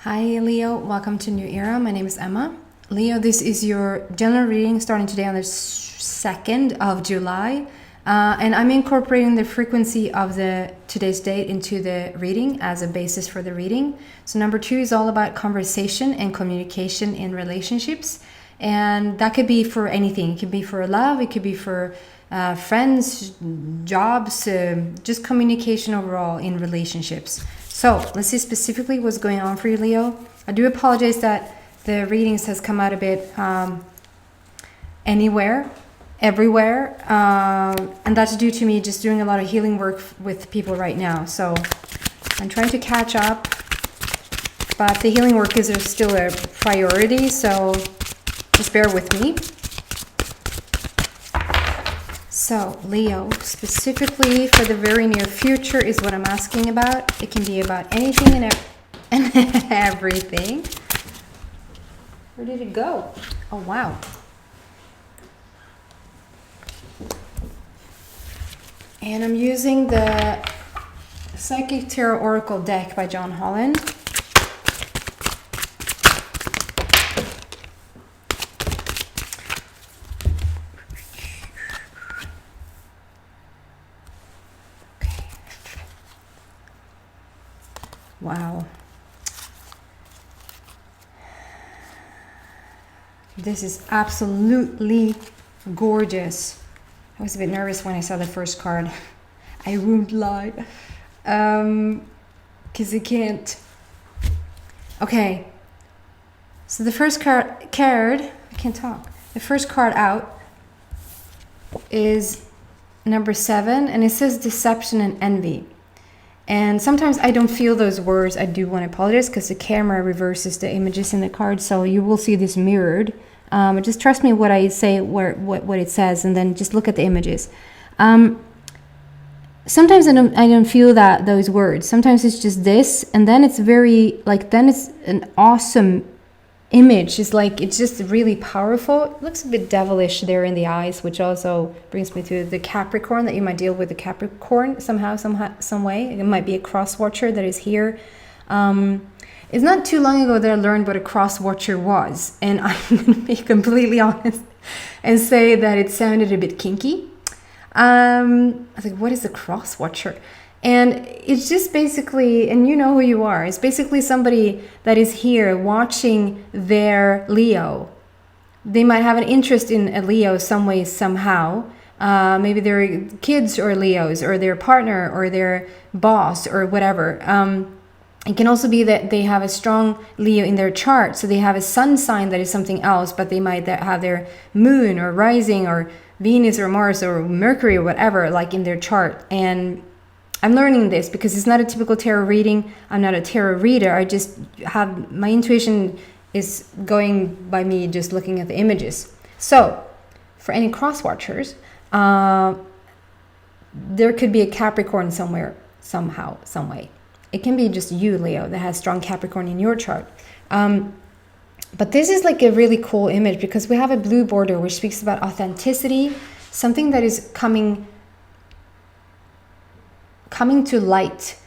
Hi Leo, welcome to New Era. My name is Emma. Leo, this is your general reading starting today on the 2nd of July. And I'm incorporating the frequency of the today's date into the reading as a basis for the reading. So number 2 is all about conversation and communication in relationships. And that could be for anything. It could be for love, it could be for friends, jobs, just communication overall in relationships. So let's see specifically what's going on for you, Leo. I do apologize that the readings has come out a bit everywhere. And that's due to me just doing a lot of healing work with people right now. So I'm trying to catch up, but the healing work is still a priority. So just bear with me. So, Leo, specifically for the very near future is what I'm asking about. It can be about anything and everything. Where did it go? Oh, wow. And I'm using the Psychic Tarot Oracle deck by John Holland. Wow. This is absolutely gorgeous. I was a bit nervous when I saw the first card. I won't lie. Because I can't. Okay. So the first card, I can't talk. The first card out is number 7, and it says deception and envy. And sometimes I don't feel those words. I do want to apologize because the camera reverses the images in the card, so you will see this mirrored. Just trust me what I say, what it says, and then just look at the images. Sometimes I don't feel those words. Sometimes it's just this, and then it's then it's an awesome image. It's just really powerful. It looks a bit devilish there in the eyes, which also brings me to the Capricorn, that you might deal with the Capricorn somehow, some way. It might be a cross watcher that is here. It's not too long ago that I learned what a cross watcher was, and I'm going to be completely honest and say that it sounded a bit kinky. I was like, what is a cross watcher? And it's just basically, and you know who you are, it's basically somebody that is here watching their Leo. They might have an interest in a Leo some way, somehow. Maybe their kids are Leos, or their partner, or their boss, or whatever. It can also be that they have a strong Leo in their chart. So they have a sun sign that is something else, but they might have their moon or rising or Venus or Mars or Mercury or whatever, like in their chart. And I'm learning this because it's not a typical tarot reading. I'm not a tarot reader. I just have, my intuition is going by me just looking at the images. So for any cross watchers, there could be a Capricorn somewhere, somehow, some way. It can be just you, Leo, that has strong Capricorn in your chart. But this is like a really cool image because we have a blue border which speaks about authenticity, something that is coming to light.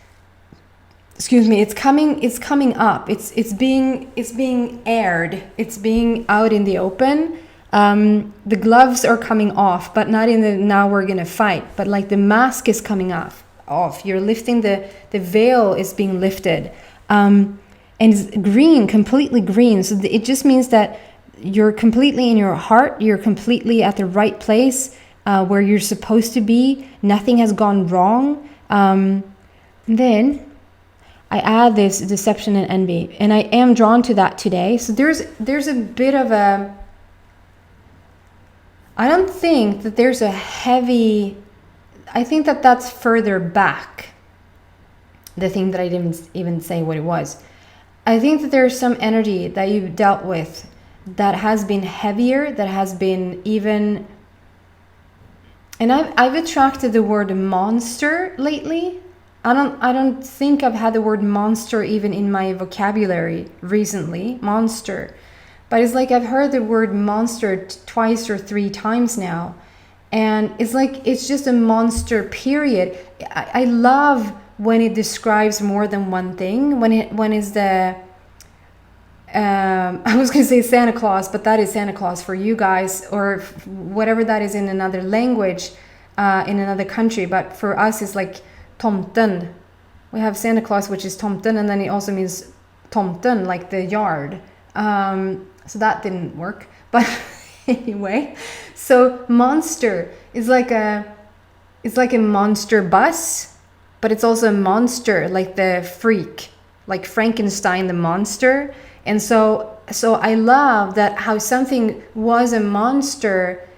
Excuse me, it's coming up. It's being aired. It's being out in the open. The gloves are coming off, but not in the now we're gonna fight, but like the mask is coming off. You're lifting the veil is being lifted. And it's green, completely green. So it just means that you're completely in your heart. You're completely at the right place where you're supposed to be. Nothing has gone wrong. Then I add this deception and envy, and I am drawn to that today. So there's a bit of a, I don't think that there's a heavy, I think that that's further back, the thing that I didn't even say what it was. I think that there's some energy that you've dealt with that has been heavier, that has been even, and I've attracted the word monster lately. I don't think I've had the word monster even in my vocabulary recently, monster. But it's like I've heard the word monster twice or 3 times now. And it's like, it's just a monster, period. I love when it describes more than one thing, when it's the I was going to say Santa Claus, but that is Santa Claus for you guys, or whatever that is in another language, in another country. But for us, it's like tomten. We have Santa Claus, which is tomten, and then it also means tomten, like the yard. So that didn't work. But anyway, so monster is like it's like a monster bus, but it's also a monster, like the freak, like Frankenstein, the monster. And so I love that how something was a monster,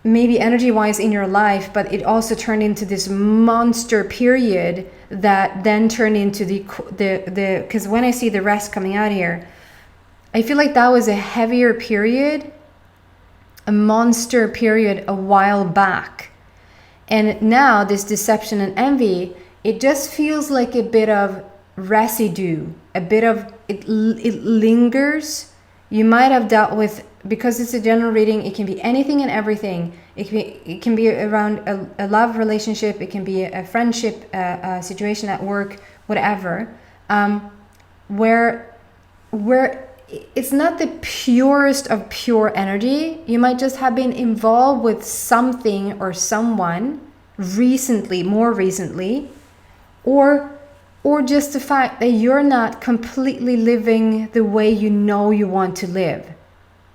maybe energy-wise in your life, but it also turned into this monster period that then turned into the because when I see the rest coming out here, I feel like that was a heavier period, a monster period a while back. And now this deception and envy, it just feels like a bit of residue, a bit of it lingers. You might have dealt with, because it's a general reading, it can be anything and everything. It can be around a love relationship, it can be a friendship, a situation at work, whatever, where it's not the purest of pure energy. You might just have been involved with something or someone recently, more recently, or just the fact that you're not completely living the way you know you want to live.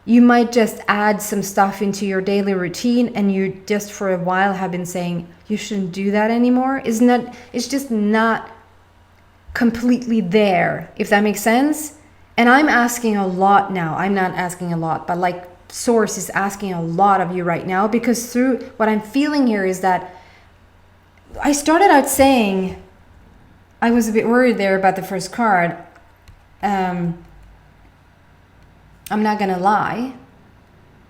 You might just add some stuff into your daily routine, and you just for a while have been saying you shouldn't do that anymore. It's just not completely there, if that makes sense. And I'm asking a lot now. I'm not asking a lot, but like Source is asking a lot of you right now, because through what I'm feeling here is that I started out saying, I was a bit worried there about the first card. I'm not gonna lie.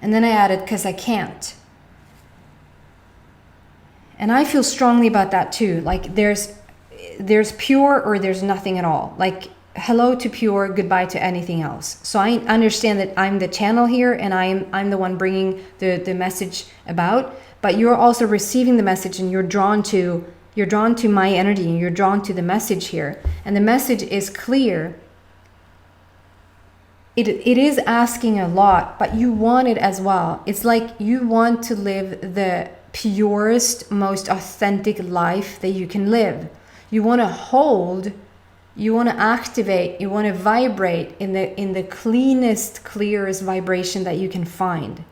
And then I added, because I can't. And I feel strongly about that too. Like there's pure or there's nothing at all. Like hello to pure, goodbye to anything else. So I understand that I'm the channel here, and I'm the one bringing the message about, but you're also receiving the message, and you're drawn to my energy, and you're drawn to the message here. And the message is clear. It is asking a lot, but you want it as well. It's like you want to live the purest, most authentic life that you can live. You want to hold, you want to activate, you want to vibrate in the cleanest, clearest vibration that you can find.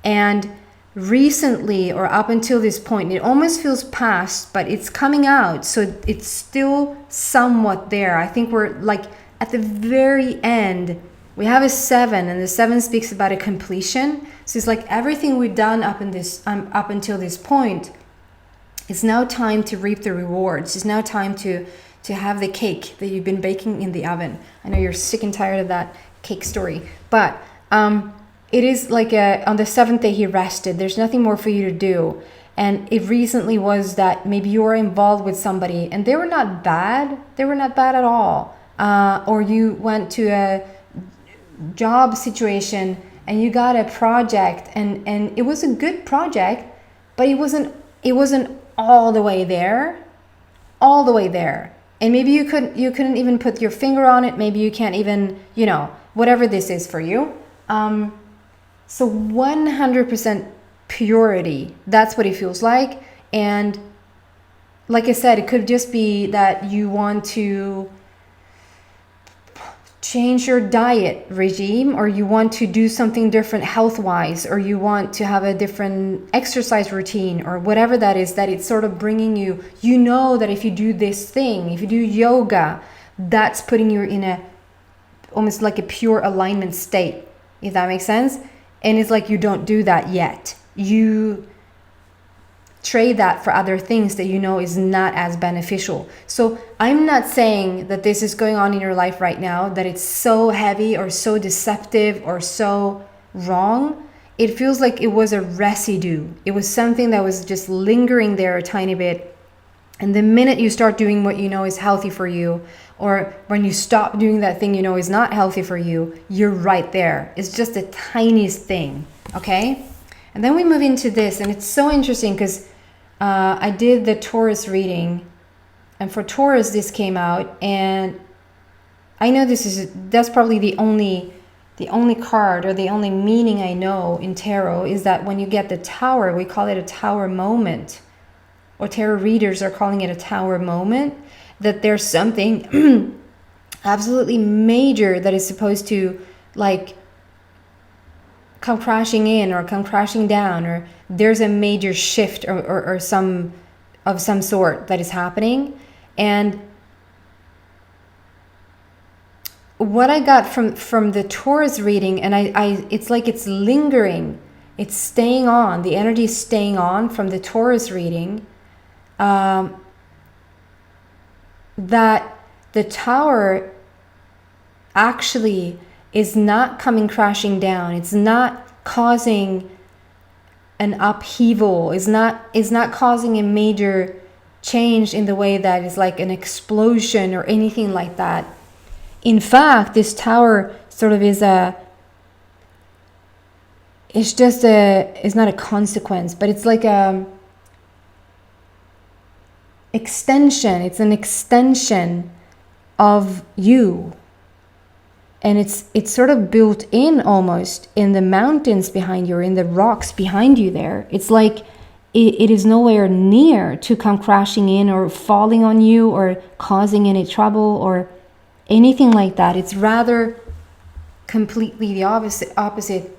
And recently, or up until this point, it almost feels past, but it's coming out, so it's still somewhat there. I think we're like at the very end. We have a 7, and the 7 speaks about a completion. So it's like everything we've done up until this point, it's now time to reap the rewards. It's now time to have the cake that you've been baking in the oven. I know you're sick and tired of that cake story, but it is like on the 7th day he rested. There's nothing more for you to do. And it recently was that maybe you were involved with somebody and they were not bad. They were not bad at all. Or you went to a job situation and you got a project, and it was a good project, but it wasn't all the way there. And maybe you couldn't even put your finger on it. Maybe you can't even, whatever this is for you. So 100% purity, that's what it feels like. And like I said, it could just be that you want to change your diet regime, or you want to do something different health-wise, or you want to have a different exercise routine, or whatever that is, that it's sort of bringing you, that if you do this thing, if you do yoga, that's putting you in a almost like a pure alignment state, if that makes sense. And it's like you don't do that yet. You trade that for other things that is not as beneficial. So I'm not saying that this is going on in your life right now, that it's so heavy or so deceptive or so wrong. It feels like it was a residue. It was something that was just lingering there a tiny bit. And the minute you start doing what is healthy for you, or when you stop doing that thing is not healthy for you, you're right there. It's just the tiniest thing, okay? And then we move into this, and it's so interesting because I did the Taurus reading, and for Taurus this came out, and I know that's probably the only card or the only meaning I know in tarot, is that when you get the Tower, we call it a Tower moment, or tarot readers are calling it a Tower moment, that there's something absolutely major that is supposed to like come crashing in or come crashing down, or there's a major shift or some sort that is happening. And what I got from the Taurus reading, and I it's like it's lingering, it's staying on, the energy is staying on from the Taurus reading, that the Tower actually is not coming crashing down. It's not causing an upheaval. It's not causing a major change in the way that is like an explosion or anything like that. In fact, this Tower sort of is it's not a consequence, but it's like a extension. It's an extension of you. And it's sort of built in almost in the mountains behind you, or in the rocks behind you there. It's like it is nowhere near to come crashing in or falling on you or causing any trouble or anything like that. It's rather completely the opposite,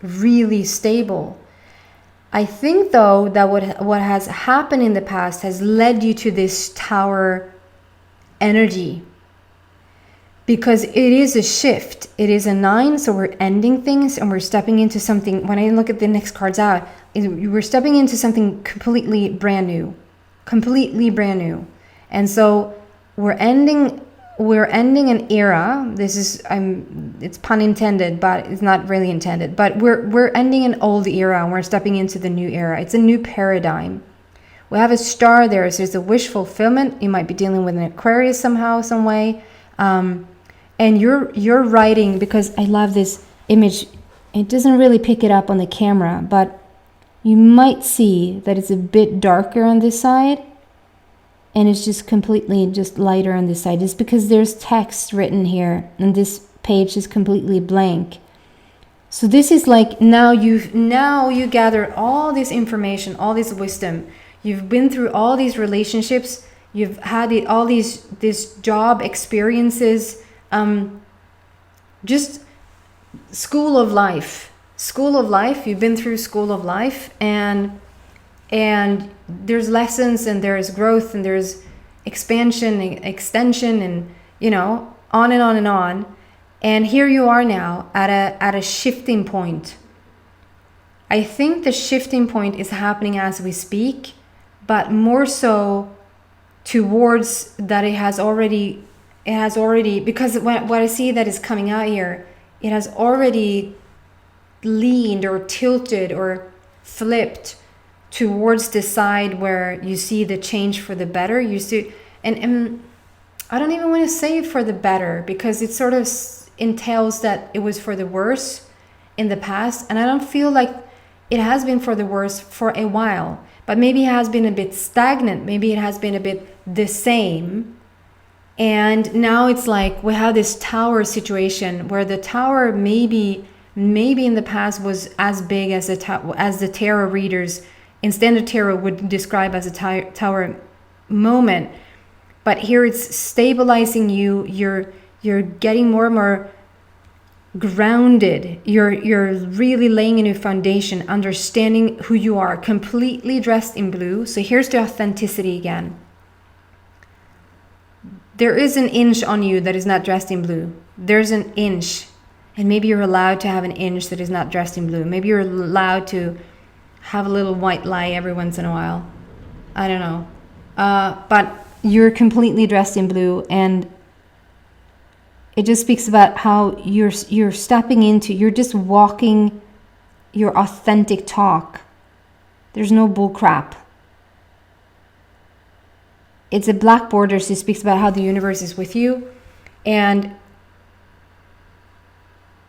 really stable. I think though that what has happened in the past has led you to this Tower energy, because it is a shift. It is a 9, so we're ending things and we're stepping into something. When I look at the next cards out, we're stepping into something completely brand new. And so we're ending an era. This is it's pun intended, but it's not really intended. But we're ending an old era and we're stepping into the new era. It's a new paradigm. We have a star there, so it's a wish fulfillment. You might be dealing with an Aquarius somehow, some way. And you're writing, because I love this image. It doesn't really pick it up on the camera, but you might see that it's a bit darker on this side, and it's just completely just lighter on this side. It's because there's text written here, and this page is completely blank. So this is like now you gather all this information, all this wisdom. You've been through all these relationships. You've had all these job experiences. Just school of life. You've been through school of life, and there's lessons, and there's growth, and there's expansion and extension, and on and on and on. And here you are now at a shifting point. I think the shifting point is happening as we speak, but more so towards that it has already, because what I see that is coming out here, it has already leaned or tilted or flipped towards the side where you see the change for the better. You see, and I don't even want to say for the better, because it sort of entails that it was for the worse in the past, and I don't feel like it has been for the worse for a while, but maybe it has been a bit stagnant, maybe it has been a bit the same. And now it's like we have this Tower situation where the Tower maybe in the past was as big as the tarot readers in standard tarot would describe as a Tower moment. But here it's stabilizing you. You're getting more and more grounded. You're really laying a new foundation, understanding who you are, completely dressed in blue. So here's the authenticity again. There is an inch on you that is not dressed in blue. There's an inch, and maybe you're allowed to have an inch that is not dressed in blue. Maybe you're allowed to have a little white lie every once in a while. I don't know. But you're completely dressed in blue, and it just speaks about how you're stepping into, you're just walking your authentic talk. There's no bull crap. It's a black border, so it speaks about how the universe is with you, and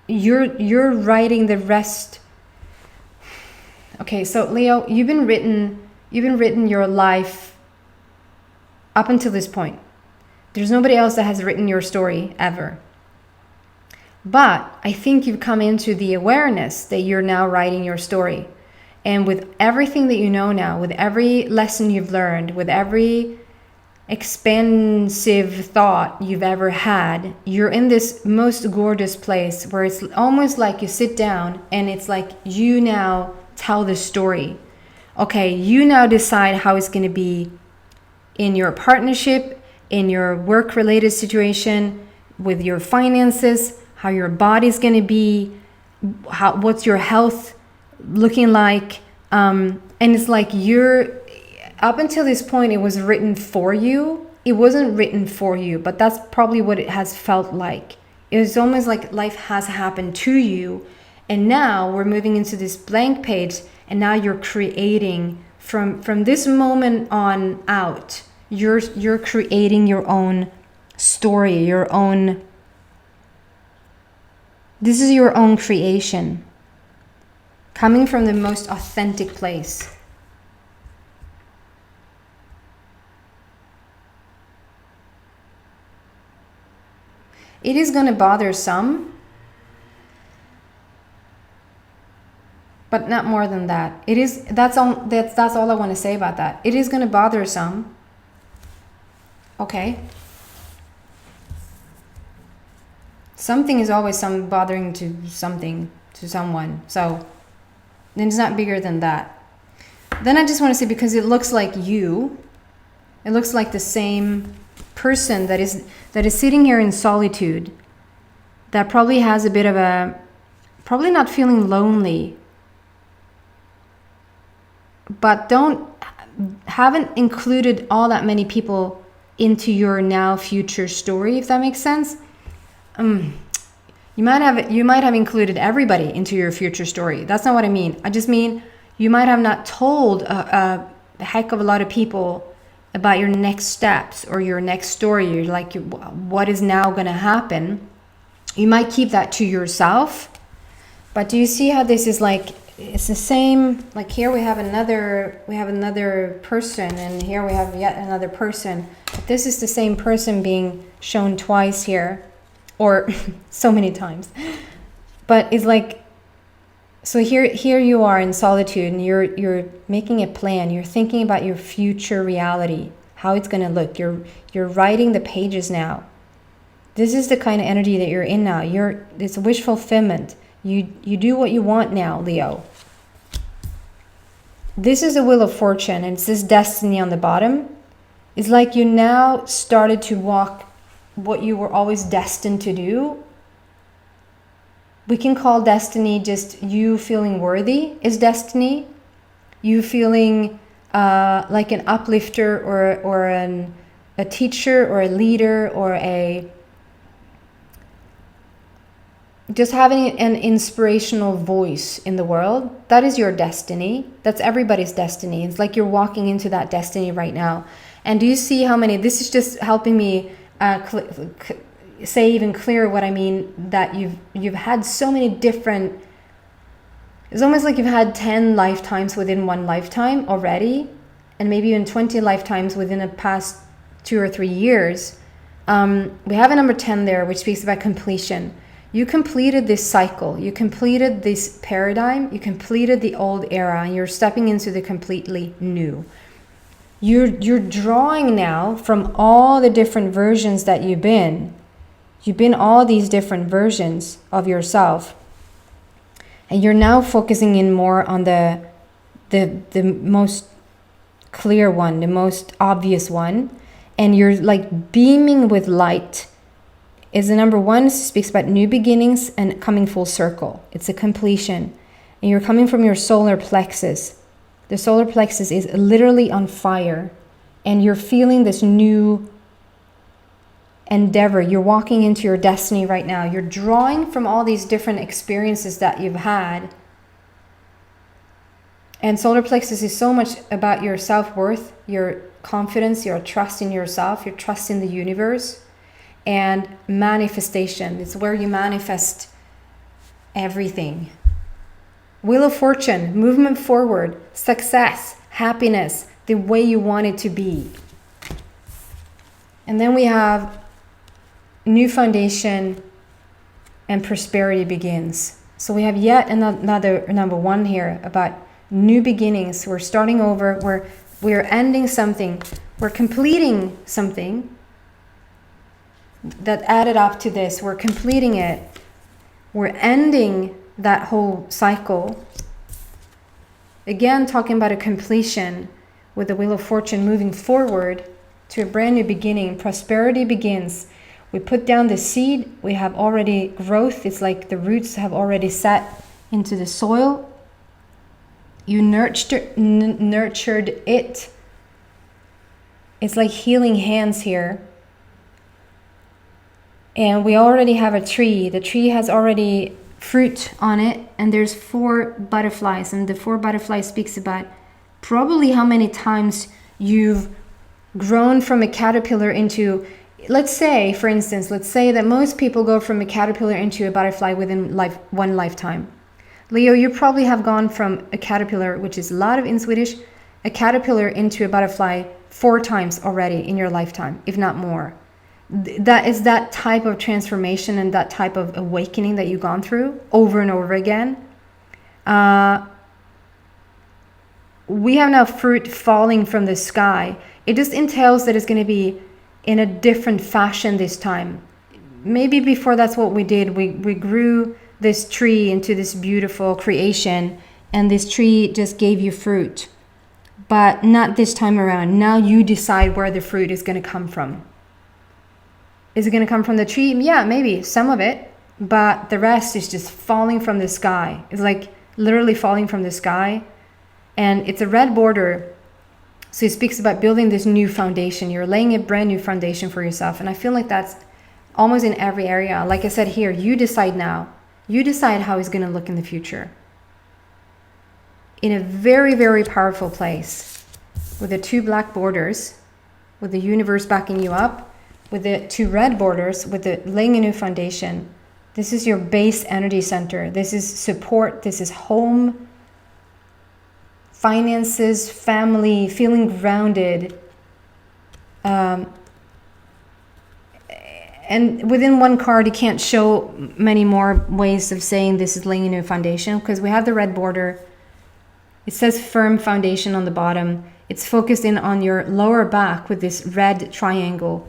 you're writing the rest. Okay, so Leo, you've been written your life up until this point. There's nobody else that has written your story ever. But I think you've come into the awareness that you're now writing your story. And with everything that you know now, with every lesson you've learned, with every expansive thought you've ever had, you're in this most gorgeous place where it's almost like you sit down and it's like you now tell the story. Okay, you now decide how it's going to be in your partnership, in your work-related situation, with your finances, how your body's going to be, what's your health looking like. And it's like up until this point, it was written for you. It wasn't written for you, but that's probably what it has felt like. It was almost like life has happened to you. And now we're moving into this blank page, and now you're creating from this moment on out. You're creating your own story, your own. This is your own creation, coming from the most authentic place. It is going to bother some, but not more than that. That's all I want to say about that. It is going to bother some. Okay. Something is always bothering to something, to someone. So then it's not bigger than that. Then I just want to say, because it looks like you, it looks like the same person that is sitting here in solitude, that probably has a bit of probably not feeling lonely, but haven't included all that many people into your now future story, if that makes sense. You might have included everybody into your future story. That's not what I mean. I just mean you might have not told a heck of a lot of people about your next steps or your next story. You're like, what is now going to happen? You might keep that to yourself. But do you see how this is like, it's the same, like here we have another person, and here we have yet another person. But this is the same person being shown twice here, or so many times. But it's like, so here you are in solitude, and you're making a plan. You're thinking about your future reality, how it's going to look. You're writing the pages now. This is the kind of energy that you're in now. It's a wish fulfillment. You do what you want now, Leo. This is the Wheel of Fortune, and it's this destiny on the bottom. It's like you now started to walk what you were always destined to do. We can call destiny just you feeling worthy is destiny. You feeling like an uplifter or a teacher or a leader or just having an inspirational voice in the world. That is your destiny. That's everybody's destiny. It's like you're walking into that destiny right now. And do you see how many, this is just helping me say even clearer what I mean, that you've had so many different, it's almost like you've had 10 lifetimes within one lifetime already, and maybe even 20 lifetimes within the past 2 or 3 years. We have a number 10 there, which speaks about completion. You completed this cycle, you completed this paradigm, you completed the old era, and you're stepping into the completely new. You're drawing now from all the different versions that you've been. You've been all these different versions of yourself. And you're now focusing in more on the most clear one, the most obvious one. And you're like beaming with light. Is the number 1, speaks about new beginnings and coming full circle. It's a completion. And you're coming from your solar plexus. The solar plexus is literally on fire. And you're feeling this new endeavor. You're walking into your destiny right now. You're drawing from all these different experiences that you've had. And solar plexus is so much about your self-worth, your confidence, your trust in yourself, your trust in the universe, and manifestation. It's where you manifest everything. Wheel of Fortune, movement forward, success, happiness, the way you want it to be. And then we have new foundation and prosperity begins. So we have yet another number 1 here about new beginnings. We're starting over. We're ending something. We're completing something that added up to this. We're completing it. We're ending that whole cycle. Again, talking about a completion with the Wheel of Fortune, moving forward to a brand new beginning. Prosperity begins. We put down the seed. We have already growth. It's like the roots have already set into the soil. You nurtured it. It's like healing hands here. And we already have a tree. The tree has already fruit on it, and there's 4 butterflies, and the 4 butterflies speaks about probably how many times you've grown from a caterpillar into, let's say, for instance, let's say that most people go from a caterpillar into a butterfly within one lifetime. Leo, you probably have gone from a caterpillar, which is a lot of in Swedish, a caterpillar into a butterfly 4 times already in your lifetime, if not more. That is that type of transformation and that type of awakening that you've gone through over and over again. We have now fruit falling from the sky. It just entails that it's going to be in a different fashion this time. Maybe before that's what we did. We grew this tree into this beautiful creation, and this tree just gave you fruit. But not this time around. Now you decide where the fruit is going to come from. Is it going to come from the tree? Yeah, maybe some of it, but the rest is just falling from the sky. It's like literally falling from the sky, and it's a red border. So it speaks about building this new foundation. You're laying a brand new foundation for yourself, and I feel like that's almost in every area. Like I said here, you decide now. You decide how it's going to look in the future. In a very, very powerful place, with the 2 black borders, with the universe backing you up, with the 2 red borders, with the laying a new foundation. This is your base energy center. This is support. This is home, finances, family, feeling grounded. And within one card, you can't show many more ways of saying this is laying a new foundation, because we have the red border. It says firm foundation on the bottom. It's focused in on your lower back with this red triangle.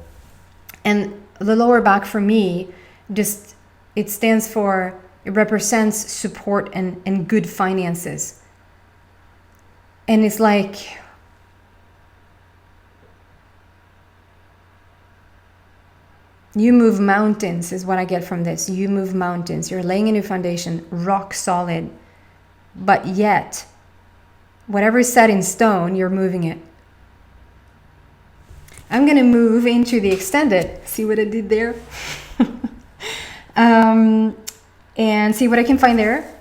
And the lower back for me, it stands for, it represents support and good finances. And it's like, you move mountains is what I get from this. You move mountains. You're laying a new foundation, rock solid. But yet, whatever is set in stone, you're moving it. I'm going to move into the extended. See what I did there? And see what I can find there.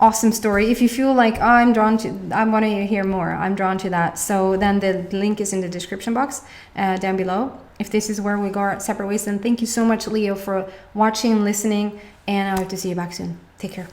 Awesome story. If you feel like, I want to hear more, I'm drawn to that. So then the link is in the description box down below. If this is where we go our separate ways, then thank you so much, Leo, for watching and listening. And I hope to see you back soon. Take care.